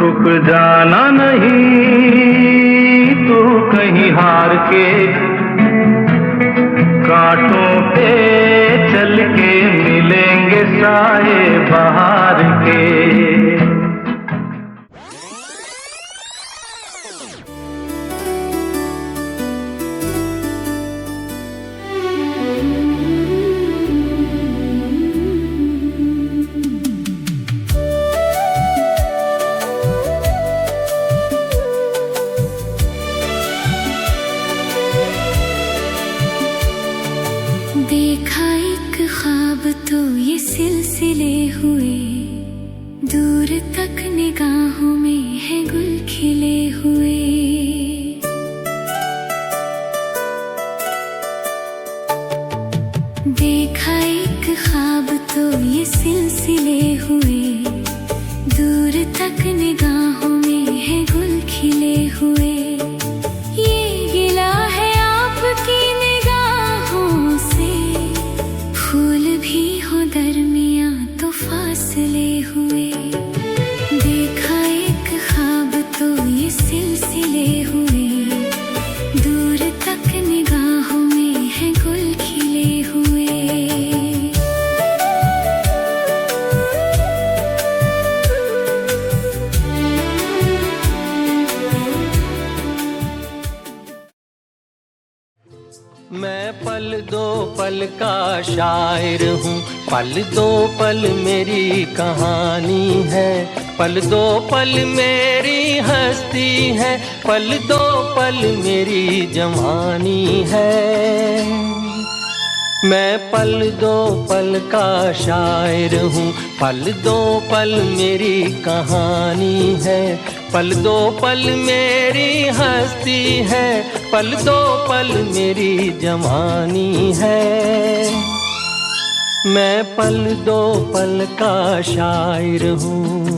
रुक जाना नहीं तू कहीं हार के, कांटों पे चल के मिलेंगे साए बहार के। देखा एक ख्वाब तो ये सिलसिले हुए, दूर तक निगाहों में है गुल खिले हुए। देखा एक ख्वाब तो ये सिलसिले हुए, दूर तक निगाहों में है गुल खिले हुए। ये गिला है आपकी फूल भी हो दरमियां तो फासले हुए। देखा एक ख्वाब तो ये सिलसिले हुए, दूर तक निगाहों में है गुल खिले हुए। मैं पल दो पल का शायर हूँ, पल दो पल मेरी कहानी है। पल दो पल मेरी हस्ती है, पल दो पल मेरी जवानी है। मैं पल दो पल का शायर हूँ, पल दो पल मेरी कहानी है। पल दो पल मेरी हस्ती है, पल दो पल मेरी जवानी है। मैं पल दो पल का शायर हूँ।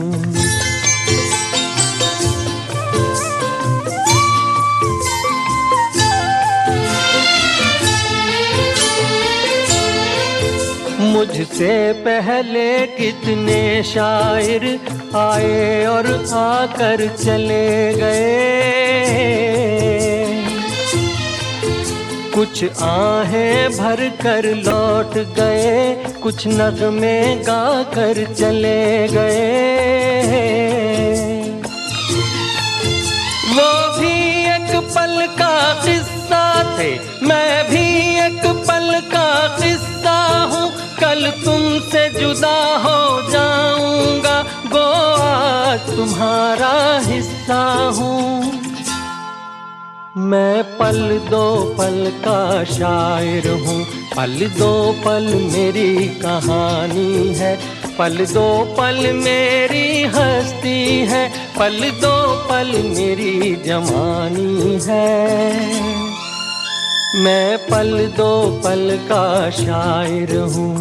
मुझसे पहले कितने शायर आए और आकर चले गए। कुछ आहें भर कर लौट गए, कुछ नगमे गा कर चले गए। वो भी एक पल का किस्सा थे, मैं भी एक पल का किस्सा हूँ। कल तुमसे जुदा हो जाऊंगा, गो आज तुम्हारा हिस्सा हूँ। मैं पल दो पल का शायर हूँ, पल दो पल मेरी कहानी है। पल दो पल मेरी हस्ती है, पल दो पल मेरी जवानी है। मैं पल दो पल का शायर हूँ।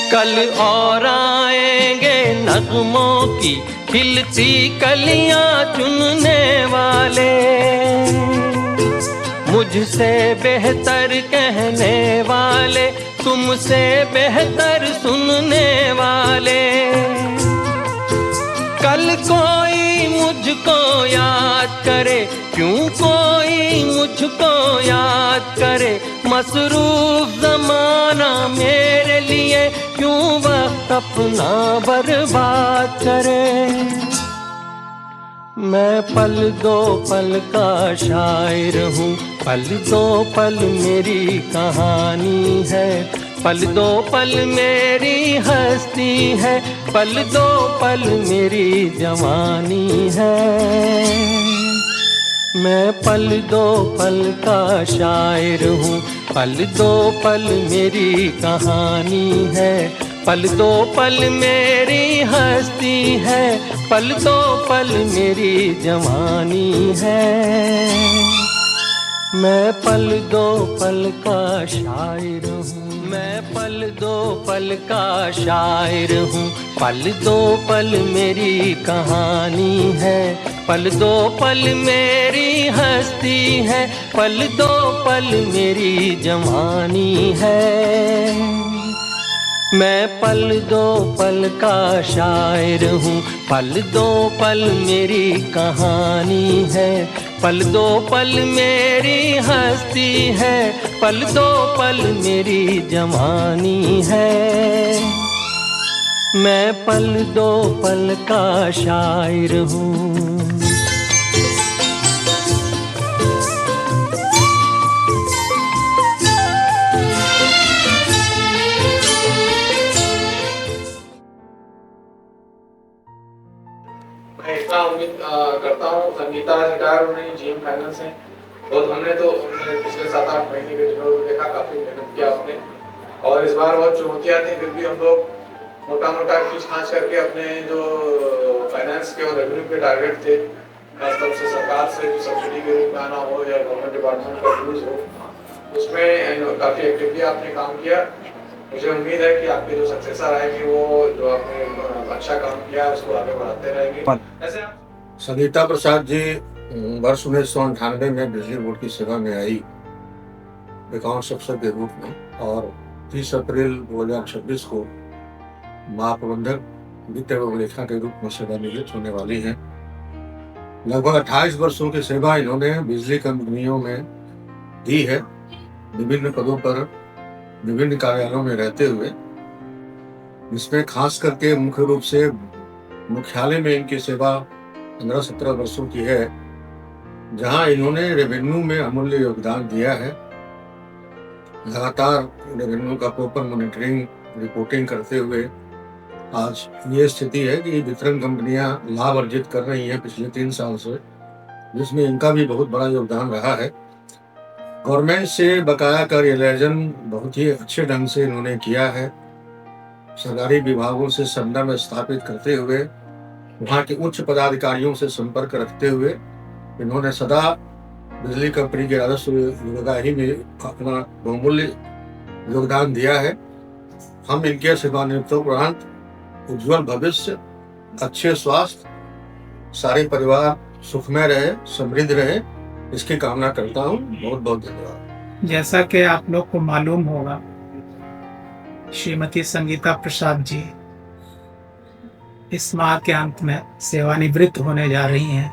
कल और आएंगे नगमों की खिलती कलियां चुनने वाले, मुझसे बेहतर कहने वाले, तुमसे बेहतर सुनने वाले। कल कोई मुझको याद करे, क्यों कोई मुझको याद करे। मसरूफ ज़माना मेरे लिए क्यों वक्त अपना बर्बाद करे। मैं पल दो पल का शायर हूँ, पल दो पल मेरी कहानी है। पल दो पल मेरी हस्ती है, पल दो पल मेरी जवानी है। मैं पल दो पल का शायर हूँ, पल दो पल मेरी कहानी है, पल दो पल मेरी हस्ती है, पल दो पल मेरी जवानी है। मैं पल दो पल का शायर हूँ, मैं पल दो पल का शायर हूँ, पल दो पल मेरी कहानी है, पल दो पल मेरी हस्ती है, पल दो पल मेरी जवानी है। मैं पल दो पल का शायर हूँ, पल दो पल मेरी कहानी है, पल दो पल मेरी हस्ती है, पल दो पल मेरी जवानी है। मैं पल दो पल का शायर हूँ। मैं इतना उम्मीद करता हूँ। संगीता रिटायर हो रही जीएम फाइनेंस है और हमने पिछले 7-8 महीने के दिनों में देखा काफी मेहनत किया आपने, और इस बार बहुत चुनौतियाँ थी, फिर भी हम लोग मोटा खींच करके अपने जो फाइनेंस के और रेवेन्यू के टारगेट थे, खासतौर से सरकार से जो सब्सिडी के रूप में आना हो या गवर्नमेंट डिपार्टमेंट का यूज हो, उसमें काफी एक्टिवली आपने काम किया। मुझे उम्मीद है कि आपके जो सक्सेसर आएंगे वो जो आपने अच्छा काम किया है उसको आगे बढ़ाते रहेंगे। ऐसे संगीता प्रसाद जी वर्ष 1998 में बिजली बोर्ड की सेवा में आई अकाउंट्स अफसर के रूप में, और 30 अप्रैल 2026 को महाप्रबंधक वित्त एवं लेखा के रूप में सेवानिवृत्त होने वाली हैं। लगभग 28 वर्षों की सेवा इन्होंने बिजली कंपनियों में दी है, विभिन्न पदों पर विभिन्न कार्यालयों में रहते हुए, जिसमें खास करके मुख्य रूप से मुख्यालय में इनकी सेवा 15-17 वर्षों की है, जहां इन्होंने रेवेन्यू में अमूल्य योगदान दिया है। लगातार रेवेन्यू का प्रॉपर मॉनिटरिंग रिपोर्टिंग करते हुए आज ये स्थिति है कि वितरण कंपनियां लाभ अर्जित कर रही हैं पिछले 3 साल से, जिसमें इनका भी बहुत बड़ा योगदान रहा है। गवर्नमेंट से बकाया का रियलाइजन बहुत ही अच्छे ढंग से इन्होंने किया है। सरकारी विभागों से संबंध स्थापित करते हुए, वहाँ के उच्च पदाधिकारियों से संपर्क रखते हुए इन्होंने सदा बिजली कंपनी के राजस्व विभागाही में अपना बहुमूल्य योगदान दिया है। हम इनके सेवानिवृत्तोपरांत उज्जवल भविष्य, अच्छे स्वास्थ्य, सारे परिवार सुखमय रहे, समृद्ध रहे, इसकी कामना करता हूँ। बहुत बहुत धन्यवाद। जैसा कि आप लोग को मालूम होगा, श्रीमती संगीता प्रसाद जी इस माह के अंत में सेवानिवृत्त होने जा रही हैं।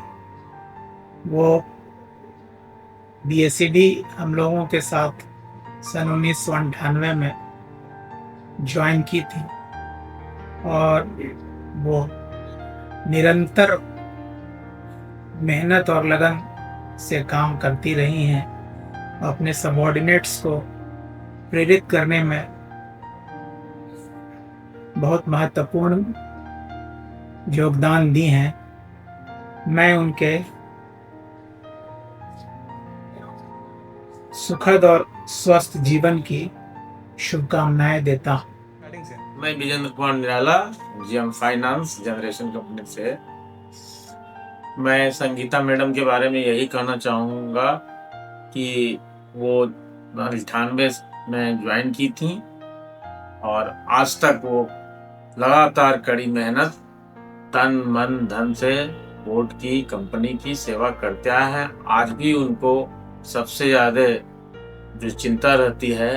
वो बीएसईडी हम लोगों के साथ सन 1998 में ज्वाइन की थी, और वो निरंतर मेहनत और लगन से काम करती रही हैं। अपने सबऑर्डिनेट्स को प्रेरित करने में बहुत महत्वपूर्ण योगदान दी हैं। मैं उनके सुखद और स्वस्थ जीवन की शुभकामनाएं देता हूँ। मैं Vijendra Kumar Nirala, GM finance generation company से। मैं संगीता मैडम के बारे में यही कहना चाहूँगा कि वो 98 में ज्वाइन की थी और आज तक वो लगातार कड़ी मेहनत, तन मन धन से बोर्ड की कंपनी की सेवा करते आए हैं। आज भी उनको सबसे ज़्यादा जो चिंता रहती है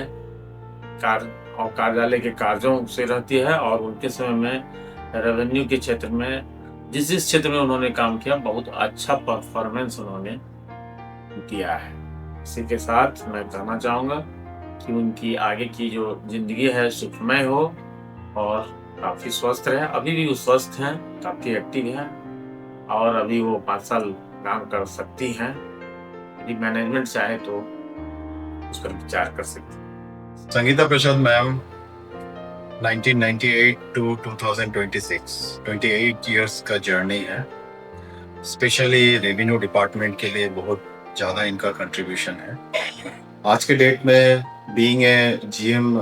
कार्यालय के कार्यों से रहती है, और उनके समय में रेवेन्यू के क्षेत्र में जिस क्षेत्र में उन्होंने काम किया, बहुत अच्छा परफॉर्मेंस उन्होंने दिया है। इसी के साथ मैं कहना चाहूँगा कि उनकी आगे की जो जिंदगी है सुखमय हो और काफ़ी स्वस्थ रहे। अभी भी वो स्वस्थ हैं, काफ़ी एक्टिव हैं, और अभी वो 5 साल काम कर सकती हैं। यदि मैनेजमेंट चाहे तो उस पर विचार कर सकती है। संगीता प्रसाद मैम 1998 to 2026 28 इयर्स का जर्नी है। स्पेशली रेवेन्यू डिपार्टमेंट के लिए बहुत ज़्यादा इनका कंट्रीब्यूशन है। आज के डेट में being a GM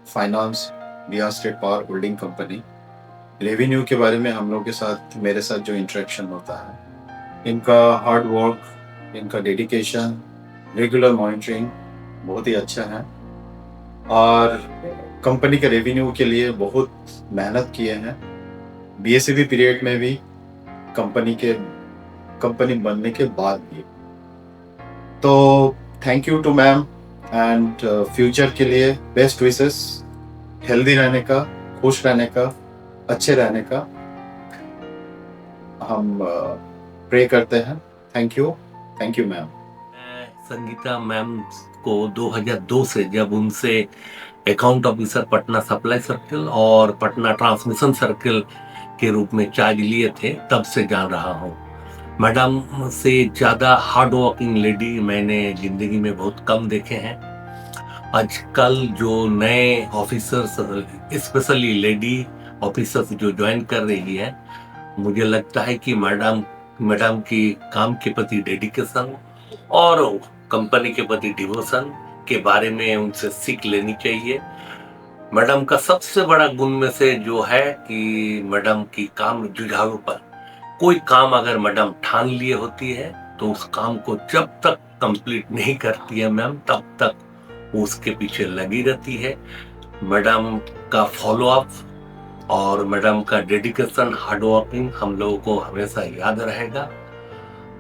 finance Bihar state power holding company, revenue के बारे में हम लोग के साथ, मेरे साथ जो इंटरेक्शन होता है, इनका हार्ड वर्क, इनका डेडिकेशन, रेगुलर मॉनिटरिंग बहुत ही अच्छा है और कंपनी के रेवेन्यू के लिए बहुत मेहनत किए हैं। बीएसईबी पीरियड में भी, कंपनी बनने के बाद भी। तो thank you to ma'am and future के लिए बेस्ट विशेस, हेल्दी रहने का, खुश रहने का, अच्छे रहने का हम प्रे करते हैं। Thank you ma'am. Sangeeta ma'am को 2002 से, जब उनसे account officer Patna supply circle और पटना ट्रांसमिशन सर्किल के रूप में चार्ज लिए थे, तब से जान रहा हूँ। मैडम से ज़्यादा हार्ड वर्किंग लेडी मैंने ज़िंदगी में बहुत कम देखे हैं। आजकल जो नए ऑफिसर्स, स्पेशली लेडी ऑफिसर्स जो ज्वाइन कर रही है, मुझे लगता है कि मैडम की काम के प्रति डेडिकेशन और कंपनी के प्रति डिवोशन के बारे में उनसे सीख लेनी चाहिए। मैडम का सबसे बड़ा गुण में से जो है कि मैडम की काम जुझारू पर, कोई काम अगर मैडम ठान लिए होती है तो उस काम को जब तक कंप्लीट नहीं करती है मैम, तब तक वो उसके पीछे लगी रहती है। मैडम का फॉलोअप और मैडम का डेडिकेशन, हार्डवर्किंग हम लोगों को हमेशा याद रहेगा।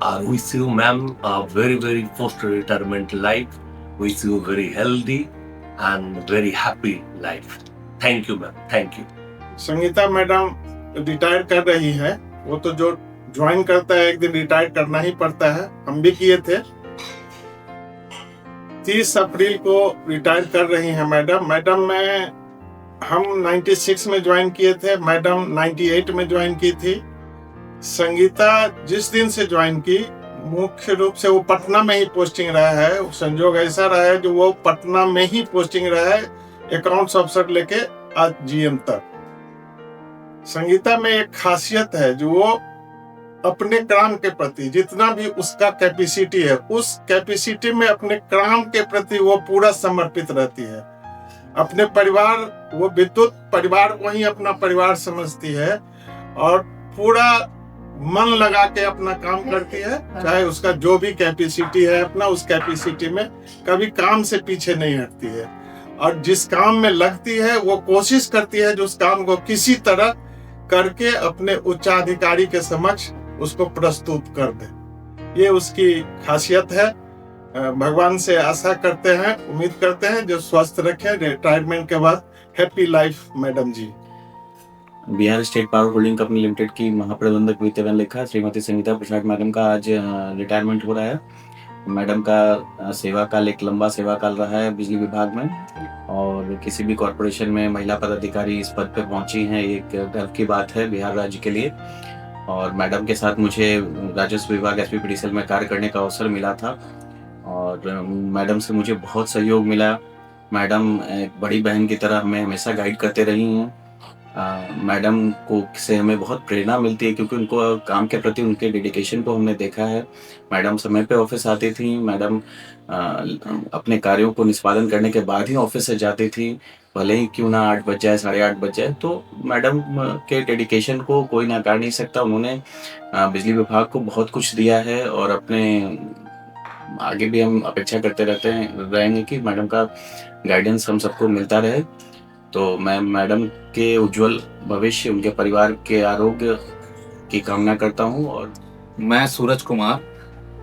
और wish you ma'am very very post retirement life, wish you very healthy and very happy life. Thank you ma'am, thank you. Sangeeta madam retire कर रही है, वो तो जो ज्वाइन करता है एक दिन रिटायर करना ही पड़ता है। हम भी किए थे। 30 अप्रैल को रिटायर कर रही हैं मैडम में हम 96 में ज्वाइन किए थे, मैडम 98 में ज्वाइन की थी। संगीता जिस दिन से ज्वाइन की, मुख्य रूप से वो पटना में ही पोस्टिंग रहा है। संजोग ऐसा रहा है जो वो पटना में ही पोस्टिंग रहा है, अकाउंट्स अफसर लेके आज जीएम तक। संगीता में एक खासियत है जो वो अपने काम के प्रति जितना भी उसका कैपेसिटी है, उस कैपेसिटी में अपने काम के प्रति वो पूरा समर्पित रहती है। अपने परिवार, वो विद्युत परिवार को ही अपना परिवार समझती है और पूरा मन लगा के अपना काम करती है, चाहे उसका जो भी कैपेसिटी है अपना, उस कैपेसिटी में कभी काम से पीछे नहीं हटती है। और जिस काम में लगती है वो कोशिश करती है जो उस काम को किसी तरह करके अपने उच्चाधिकारी के समक्ष उसको प्रस्तुत कर दे। ये उसकी खासियत है। भगवान से आशा करते हैं, उम्मीद करते हैं जो स्वस्थ रखें रिटायरमेंट के बाद। Happy life madam ji. Bihar state power holding company limited की महाप्रबंधक वित्तीय लेखा श्रीमती संगीता प्रसाद मैडम का आज रिटायरमेंट हो रहा है। मैडम का सेवा काल एक लंबा सेवा काल रहा है बिजली विभाग में, और किसी भी कॉरपोरेशन में महिला पदाधिकारी इस पद पर पहुंची हैं, एक गर्व की बात है बिहार राज्य के लिए। और मैडम के साथ मुझे राजस्व विभाग SPPDCL में कार्य करने का अवसर मिला था और मैडम से मुझे बहुत सहयोग मिला। मैडम एक बड़ी बहन की तरह हमें हमेशा गाइड करते रही हैं। मैडम को से हमें बहुत प्रेरणा मिलती है क्योंकि उनको काम के प्रति उनके डेडिकेशन को हमने देखा है। मैडम समय पे ऑफिस आती थी, मैडम अपने कार्यों को निष्पादन करने के बाद ही ऑफिस से जाती थी, भले ही क्यों ना 8 बज जाए, 8:30 बज जाए। तो मैडम के डेडिकेशन को कोई नकार नहीं सकता। उन्होंने बिजली विभाग को बहुत कुछ दिया है और अपने आगे भी हम अपेक्षा करते रहेंगे कि मैडम का गाइडेंस हम सबको मिलता रहे। तो मैं मैडम के उज्जवल भविष्य, उनके परिवार के आरोग्य की कामना करता हूं। और मैं सूरज कुमार,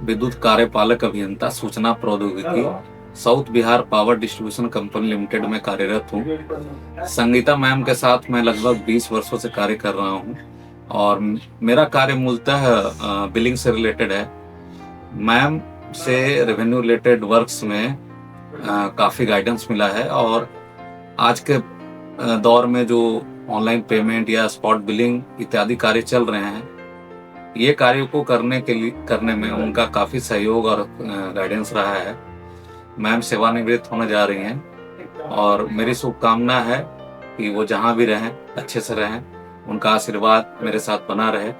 विद्युत कार्यपालक अभियंता सूचना प्रौद्योगिकी, south Bihar power distribution company limited में कार्यरत हूँ। संगीता मैम के साथ मैं लगभग 20 वर्षों से कार्य कर रहा हूँ और मेरा कार्य मूलतः बिलिंग से रिलेटेड है। मैम से रेवेन्यू रिलेटेड वर्क्स में काफ़ी गाइडेंस मिला है और आज के दौर में जो ऑनलाइन पेमेंट या स्पॉट बिलिंग इत्यादि कार्य चल रहे हैं, ये कार्यों को करने में उनका काफ़ी सहयोग और गाइडेंस रहा है। मैम सेवानिवृत्त होने जा रही हैं और मेरी शुभकामना है कि वो जहाँ भी रहें अच्छे से रहें, उनका आशीर्वाद मेरे साथ बना रहे।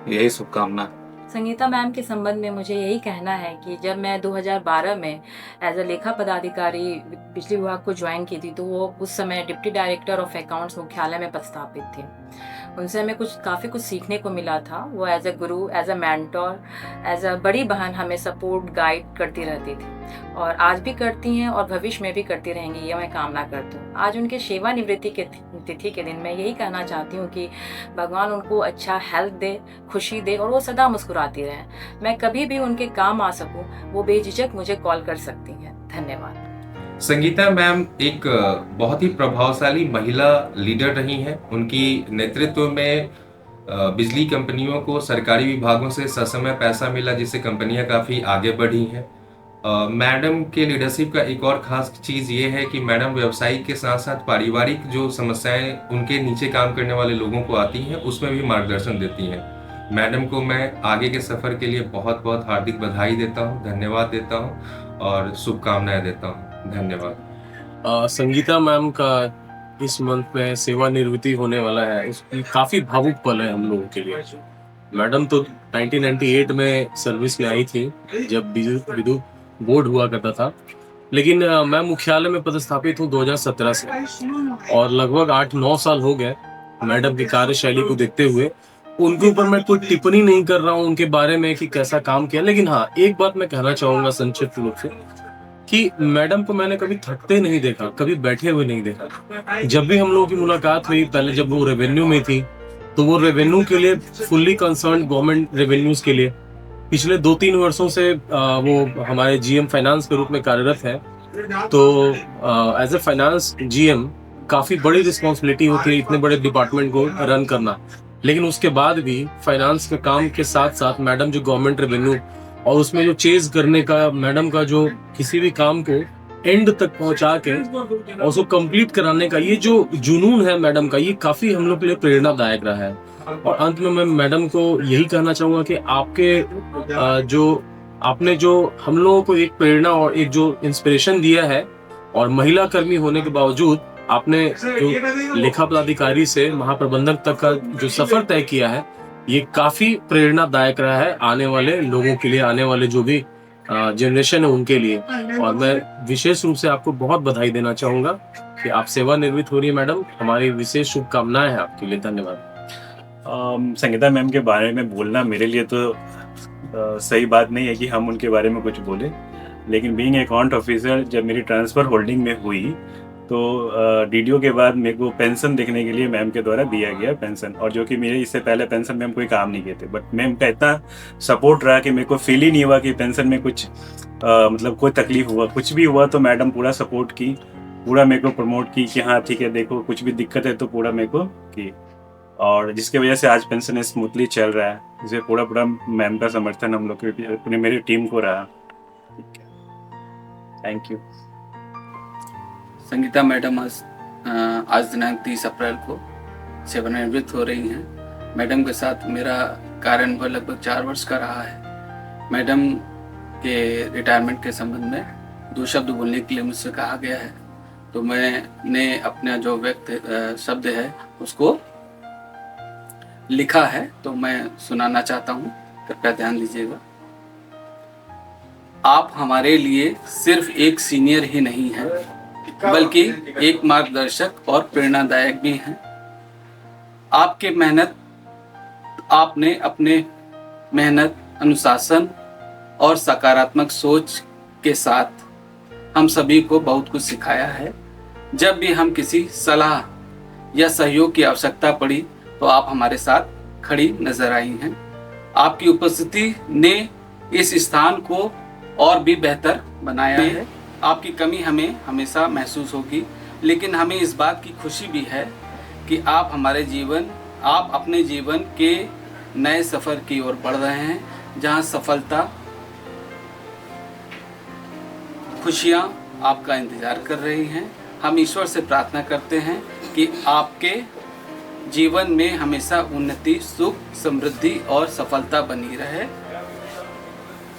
यही शुभकामना। संगीता मैम के संबंध में मुझे यही कहना है कि जब मैं 2012 में एज अ लेखा पदाधिकारी बिजली विभाग को ज्वाइन की थी, तो वो उस समय डिप्टी डायरेक्टर ऑफ अकाउंट्स मुख्यालय में पदस्थापित थे। उनसे हमें काफ़ी कुछ सीखने को मिला था। वो as a guru, as a mentor, as a बड़ी बहन हमें सपोर्ट गाइड करती रहती थी, और आज भी करती हैं और भविष्य में भी करती रहेंगी, ये मैं कामना करती हूँ। आज उनके सेवानिवृत्ति के तिथि के दिन मैं यही कहना चाहती हूँ कि भगवान उनको अच्छा हेल्थ दे, खुशी दे, और वो सदा मुस्कुराती रहें। मैं कभी भी उनके काम आ सकूँ, वो बेझिझक मुझे कॉल कर सकती हैं। धन्यवाद। संगीता मैम एक बहुत ही प्रभावशाली महिला लीडर रही हैं। उनकी नेतृत्व में बिजली कंपनियों को सरकारी विभागों से ससमय पैसा मिला, जिससे कंपनियां काफ़ी आगे बढ़ी हैं। मैडम के लीडरशिप का एक और ख़ास चीज़ ये है कि मैडम व्यवसायिक के साथ साथ पारिवारिक जो समस्याएं उनके नीचे काम करने वाले लोगों को आती हैं, उसमें भी मार्गदर्शन देती हैं। मैडम को मैं आगे के सफ़र के लिए बहुत बहुत हार्दिक बधाई देता हूँ, धन्यवाद देता हूँ और शुभकामनाएं देता हूँ। धन्यवाद। संगीता मैम का इस मंथ में सेवानिवृत्ति होने वाला है, उसकी काफ़ी भावुक पल है हम लोगों के लिए। मैडम तो 1998 में सर्विस में आई थी, जब विद्युत बोर्ड हुआ करता था, लेकिन मैं मुख्यालय में पदस्थापित हूँ 2017 से, और लगभग 8-9 साल हो गए मैडम की कार्यशैली को देखते हुए। उनके ऊपर मैं कोई टिप्पणी नहीं कर रहा हूँ उनके बारे में कि कैसा काम किया, लेकिन हाँ, एक बात मैं कहना चाहूँगा संक्षिप्त रूप से कि मैडम को मैंने कभी थकते नहीं देखा, कभी बैठे हुए नहीं देखा। जब भी हम लोगों की मुलाकात हुई, पहले जब वो रेवेन्यू में थी, तो वो रेवेन्यू के लिए फुल्ली कंसर्न, गवर्नमेंट रेवेन्यूज के लिए। पिछले 2-3 वर्षों से वो हमारे जीएम फाइनेंस के रूप में कार्यरत है। तो एज ए फाइनेंस जीएम काफ़ी बड़ी रिस्पॉन्सिबिलिटी होती है इतने बड़े डिपार्टमेंट को रन करना, लेकिन उसके बाद भी फाइनेंस के काम के साथ साथ मैडम जो गवर्नमेंट रेवेन्यू और उसमें जो चेज करने का, मैडम का जो किसी भी काम को एंड तक पहुंचा के और उसको कंप्लीट कराने का ये जो जुनून है मैडम का, ये काफ़ी हम लोग के लिए प्रेरणादायक रहा है। और अंत में मैं मैडम को यही कहना चाहूँगा कि आपने जो हम लोगों को एक प्रेरणा और एक जो इंस्पिरेशन दिया है, और महिला कर्मी होने के बावजूद आपने जो लेखा पदाधिकारी से महाप्रबंधक तक का जो सफर तय किया है, ये काफी प्रेरणादायक रहा है आने वाले लोगों के लिए, आने वाले जो भी जनरेशन है उनके लिए। और मैं विशेष रूप से आपको बहुत बधाई देना चाहूंगा कि आप सेवानिवृत्त हो रही है मैडम। हमारी विशेष शुभकामनाएं हैं आपके लिए। धन्यवाद। संगीता मैम के बारे में बोलना मेरे लिए तो सही बात नहीं है कि हम उनके बारे में कुछ बोले, लेकिन बीइंग अकाउंट ऑफिसर जब मेरी ट्रांसफ़र होल्डिंग में हुई, तो डीडीओ के बाद मेरे को पेंशन देखने के लिए मैम के द्वारा दिया गया पेंशन, और जो कि मेरे इससे पहले पेंशन में हम कोई काम नहीं किए थे, बट मैम का इतना सपोर्ट रहा कि मेरे को फील ही नहीं हुआ कि पेंशन में कुछ मतलब कोई तकलीफ हुआ। कुछ भी हुआ तो मैडम पूरा सपोर्ट की, पूरा मेरे को प्रमोट की कि हाँ ठीक है, देखो कुछ भी दिक्कत है तो पूरा मेरे को की, और जिसकी वजह से आज पेंशन स्मूथली चल रहा है। इसे पूरा मैम का समर्थन हम लोग के मेरी टीम को रहा। Thank you. संगीता मैडम आज दिनांक 30 अप्रैल को सेवानिवृत्त हो रही हैं। मैडम के साथ मेरा कार्य अनुभव लगभग 4 वर्ष का रहा है। मैडम के रिटायरमेंट के संबंध में 2 शब्द बोलने के लिए मुझसे कहा गया है, तो मैंने अपना जो शब्द है उसको लिखा है, तो मैं सुनाना चाहता हूँ, कृपया ध्यान दीजिएगा। आप हमारे लिए सिर्फ एक सीनियर ही नहीं हैं, बल्कि एक मार्गदर्शक और प्रेरणादायक भी हैं। आपने अपने मेहनत, अनुशासन और सकारात्मक सोच के साथ हम सभी को बहुत कुछ सिखाया है। जब भी हम किसी सलाह या सहयोग की आवश्यकता पड़ी तो आप हमारे साथ खड़ी नजर आई हैं। आपकी उपस्थिति ने इस स्थान को और भी बेहतर बनाया है। आपकी कमी हमें हमेशा महसूस होगी, लेकिन हमें इस बात की खुशी भी है कि आप अपने जीवन के नए सफर की ओर बढ़ रहे हैं, जहां सफलता, खुशियां आपका इंतजार कर रही हैं। हम ईश्वर से प्रार्थना करते हैं कि आपके जीवन में हमेशा उन्नति, सुख, समृद्धि और सफलता बनी रहे।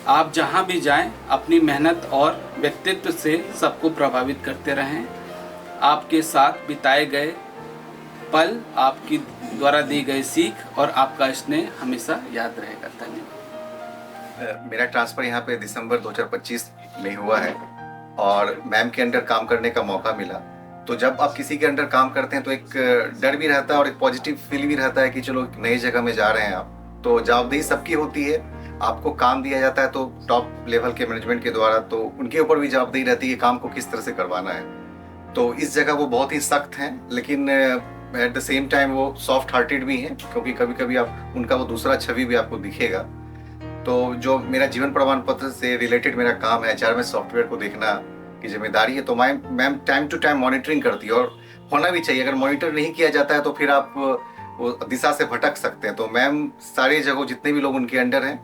आप जहां भी जाएं, अपनी मेहनत और व्यक्तित्व से सबको प्रभावित करते रहें। आपके साथ बिताए गए पल, आपकी द्वारा दी गई सीख और आपका स्नेह हमेशा याद रहेगा। धन्यवाद। मेरा ट्रांसफ़र यहाँ पे दिसंबर 2025 में हुआ है और मैम के अंडर काम करने का मौका मिला। तो जब आप किसी के अंडर काम करते हैं तो एक डर भी रहता है और एक पॉजिटिव फील भी रहता है कि चलो नई जगह में जा रहे हैं आप। तो जवाबदेही सबकी होती है, आपको काम दिया जाता है तो टॉप लेवल के मैनेजमेंट के द्वारा, तो उनके ऊपर भी जवाबदेही रहती है कि काम को किस तरह से करवाना है। तो इस जगह वो बहुत ही सख्त हैं, लेकिन एट द सेम टाइम वो सॉफ्ट हार्टेड भी हैं, क्योंकि कभी कभी आप उनका वो दूसरा छवि भी आपको दिखेगा। तो जो मेरा जीवन प्रमाण पत्र से रिलेटेड मेरा काम है, HR में सॉफ्टवेयर को देखना की जिम्मेदारी है, तो ma'am time to time monitoring करती है और होना भी चाहिए। अगर मॉनिटर नहीं किया जाता है तो फिर आप वो दिशा से भटक सकते हैं। तो मैम सारी जगह जितने भी लोग उनके अंडर हैं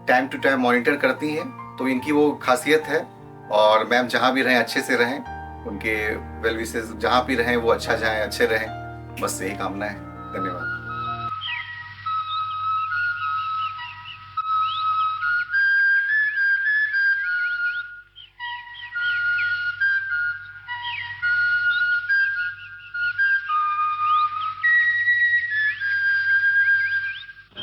टाइम टू टाइम मॉनिटर करती हैं, तो इनकी वो खासियत है। और मैम जहाँ भी रहें अच्छे से रहें, उनके वेल विशेस जहाँ भी रहें वो अच्छा जाएं, अच्छे रहें, बस यही कामना है। धन्यवाद।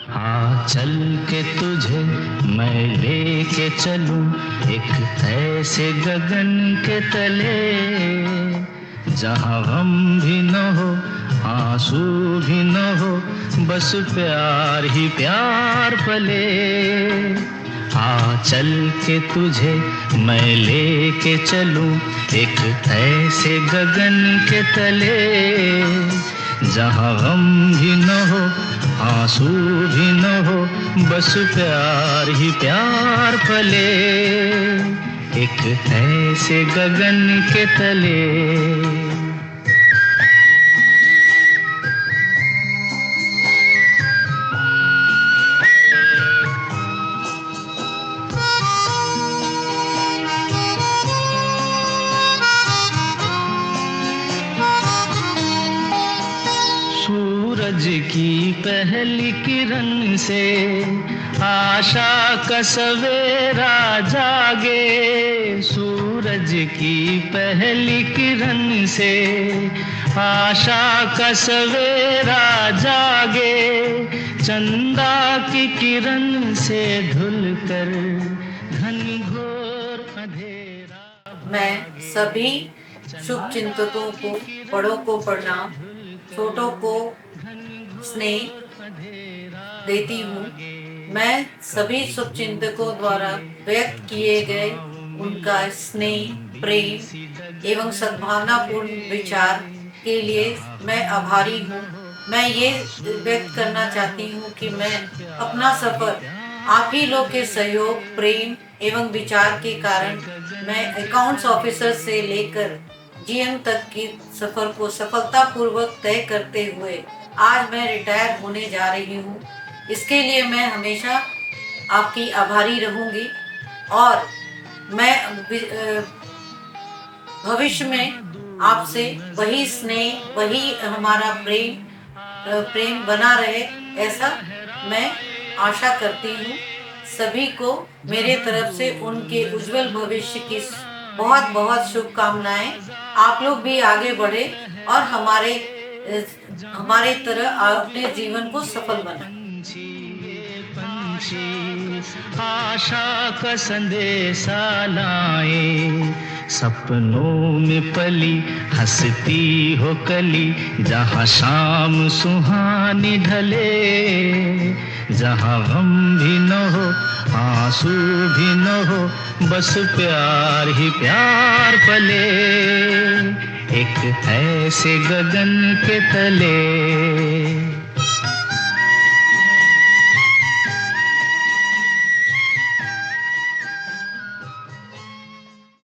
हाँ चल के तुझे मैं लेके चलूं एक ऐसे गगन के तले, जहाँ गम भी न हो आंसू भी न हो, बस प्यार ही प्यार पले। हाँ चल के तुझे मैं लेके चलूं एक ऐसे गगन के तले, जहाँ गम भी न हो आंसू भी न हो, बस प्यार ही प्यार पले, एक ऐसे गगन के तले। सूरज की पहली किरण से आशा का सवेरा जागे, सूरज की पहली किरण से आशा का सवेरा जागे, चंदा की किरण से ढुलकर घनघोर अंधेरा। मैं सभी शुभ चिंतकों को, बड़ों को प्रणाम, छोटों को स्नेह देती हूँ। मैं सभी शुभचिंतकों द्वारा व्यक्त किए गए उनका स्नेह, प्रेम एवं सद्भावनापूर्ण विचार के लिए मैं आभारी हूँ। मैं ये व्यक्त करना चाहती हूँ कि मैं अपना सफर आप ही लोग के सहयोग, प्रेम एवं विचार के कारण मैं अकाउंट्स ऑफिसर से लेकर GM तक की सफर को सफलतापूर्वक तय करते हुए आज मैं रिटायर होने जा रही हूँ। इसके लिए मैं हमेशा आपकी आभारी रहूँगी और मैं भविष्य में आपसे वही स्नेह, वही हमारा प्रेम बना रहे, ऐसा मैं आशा करती हूँ। सभी को मेरे तरफ से उनके उज्जवल भविष्य की बहुत बहुत शुभकामनाएं। आप लोग भी आगे बढ़े और हमारे तरह अपने जीवन को सफल बनाएं। आशा का संदेशा लाए, सपनों में पली हंसती हो कली, जहाँ शाम सुहानी ढले, जहाँ गम भी न हो आंसू भी न हो, बस प्यार ही प्यार पले, एक ऐसे गगन के तले।